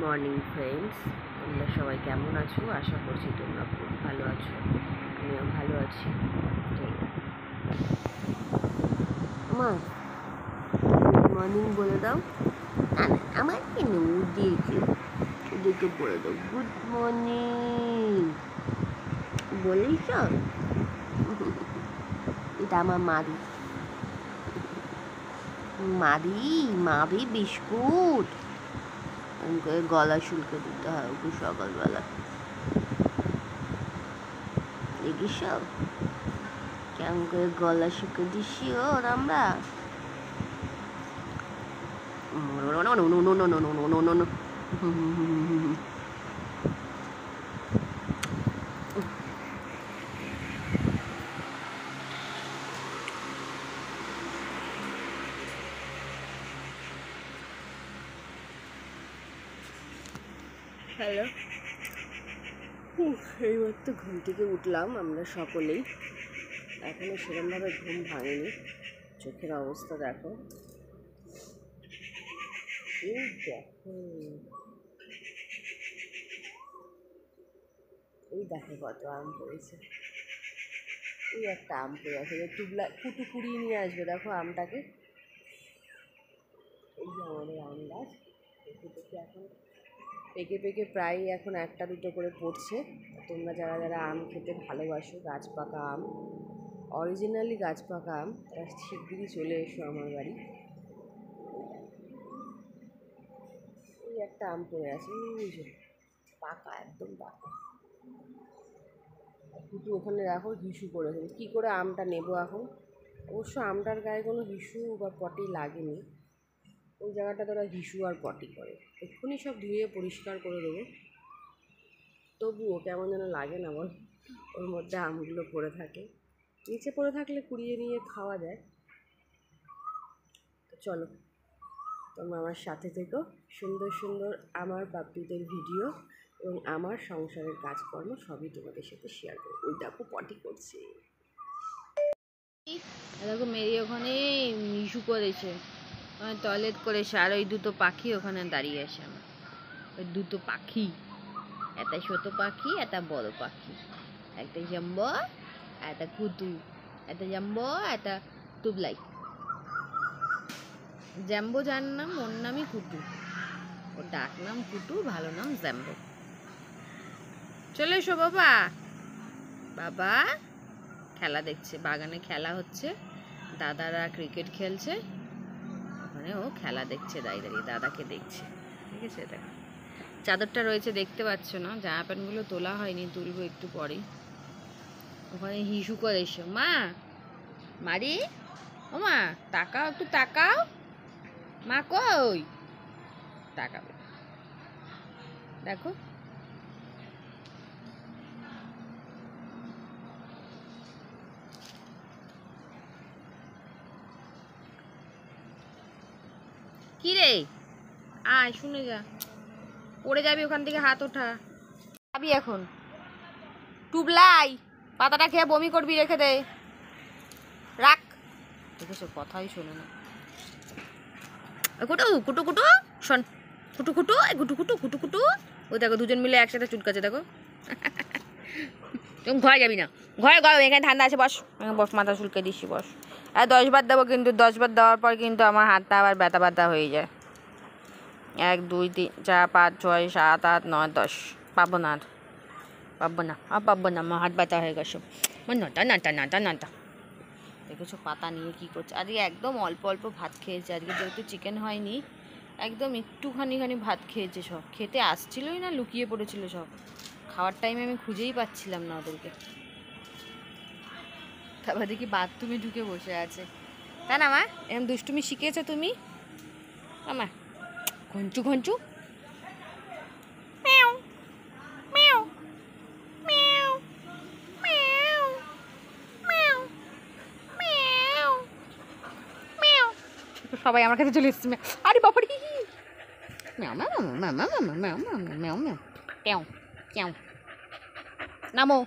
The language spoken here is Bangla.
মর্নিং ফ্রেন্ডস, তোমরা সবাই কেমন আছো? আশা করছি তোমরা খুব ভালো আছো, আমিও ভালো আছি। তো আমার গুড মর্নিং বলে দাও। না না, আমার কেন ওদেরকে বলে দাও গুড মর্নিং বলেছ। এটা আমার মাদি মাদি বিস্কুট। ওকে গলা শুল্কে দিতে হয় ওকে সকালবেলা, দেখিস কেমন করে গলা শুকে দিচ্ছি ওর আমরা। হ্যালো, এইবার তো ঘুম থেকে উঠলাম আমরা সকলেই। এখনো সেরকমভাবে ঘুম ভাঙেনি, চোখের অবস্থা দেখো। এই দেখো, এই দেখো কত আম পড়েছে। এই একটা আম পড়ে আছে, কুটু কুড়িয়ে নিয়ে আসবে। দেখো আমটাকে, এই যে আমাদের আম গাছ এখন পেকে পেকে প্রায় এখন একটা দুটো করে পড়ছে। তোমরা যারা যারা আম খেতে ভালোবাসো, গাছ পাকা আম, অরিজিনালি গাছ পাকা আম, তারা শিগগিরই চলে এসো আমার বাড়ি। এই একটা আম পড়ে আছে, বুঝো পাকা, একদম পাকা। কিন্তু ওখানে দেখো হিসু করেছে, কী করে আমটা নেবো এখন? অবশ্য আমটার গায়ে কোনো হিসু বা পটি লাগেনি, ওই জায়গাটাতে ওরা হিসু আর পটি করে। এক্ষুনি সব ধুয়ে পরিষ্কার করে দেবো, তবুও কেমন যেন লাগে না বল? ওর মধ্যে আমগুলো পড়ে থাকে, নিচে পড়ে থাকলে কুড়িয়ে নিয়ে খাওয়া যায়। তো চলো তোমরা আমার সাথে থেকো, সুন্দর সুন্দর আমার পাপ্পিদের ভিডিও এবং আমার সংসারের কাজকর্ম সবই তোমাদের সাথে শেয়ার করো। ওই দেখো পটি করছে, দেখো মেরি ওখানে ইস্যু করেছে, টয়লেট করেছে, আর ওই দুটো পাখি ওখানে দাঁড়িয়ে আছে। আমার ওই দুটো পাখি, একটা ছোট পাখি একটা বড় পাখি, একটা জাম্বো একটা কুতু, একটা জাম্বো একটা টুবলাই। জ্যাম্বো যার নাম, ওর নামই কুটু, ওর ডাক নাম কুটু, ভালো নাম জ্যাম্বো। চলে এসো বাবা। বাবা খেলা দেখছে, বাগানে খেলা হচ্ছে, দাদারা ক্রিকেট খেলছে, ওখানে ও খেলা দেখছে দাঁড়িয়ে দাঁড়িয়ে, দাদাকে দেখছে। ঠিক আছে, দেখো চাদরটা রয়েছে দেখতে পাচ্ছ না, জামা প্যান্টগুলো তোলা হয়নি, তুলবো একটু পরেই। ওখানে হিসু করে এসো মা, মারি ও মা, তাকাও একটু, তাকাও মা কই, তাকাবে দেখো। কি রে, আয় শুনে যা, পড়ে যাবি ওখান থেকে, হাত ওঠা যাবি এখন। টুবলাই পাতাটা খেয়ে বমি করবি, রেখে দে, রাখ। দেখেছো কথাই শোনে না। কুটু কুটু কুটু শোন, কুটু কুটু কুটু কুটু কুটু কুটু। ওই দেখো দুজন মিলে একসাথে চুটকাচ্ছে, দেখো। তুমি ঘরে যাবি না, ঘরে এখানে ঠান্ডা আছে, বস বস, মাথা চুলকে দিচ্ছি, বস। আর 10 বার দেবো, কিন্তু 10 বার দেওয়ার পর কিন্তু আমার হাতটা আবার ব্যথা ব্যথা হয়ে যায়। 1 2 3 4 5 6 7 8 9 10, পাবো না আর, পাবো না আর, পাবো না, আমার হাত ব্যথা হয়ে গেছে। নাটা নাটা নাটা নাটা। দেখেছো পাতা নিয়ে কী করছে। আজকে একদম অল্প অল্প ভাত খেয়েছে, আজকে যেহেতু চিকেন হয়নি, একদম একটুখানি ভাত খেয়েছে। সব খেতে আসছিলই না, লুকিয়ে পড়েছিল সব। খাওয়ার টাইমে আমি খুঁজেই পাচ্ছিলাম না ওদেরকে। তারপর দেখি বাথরুমে ঢুকে বসে আছে। তাই না মা, এরকম দুষ্টুমি শিখিয়েছো তুমি আমা? ঘঞ্চু ঘঞ্চু ম্যাও ম্যাও ম্যাও ম্যাও ম্যাও ম্যাও ম্যাও। সবাই আমার কাছে চলে এসছে। আরে বাবারি, ম্যাও ম্যাও ম্যাও ম্যাও ম্যাও ম্যাও ম্যাও ম্যাও ম্যাও ম্যাও ম্যাও। নামো।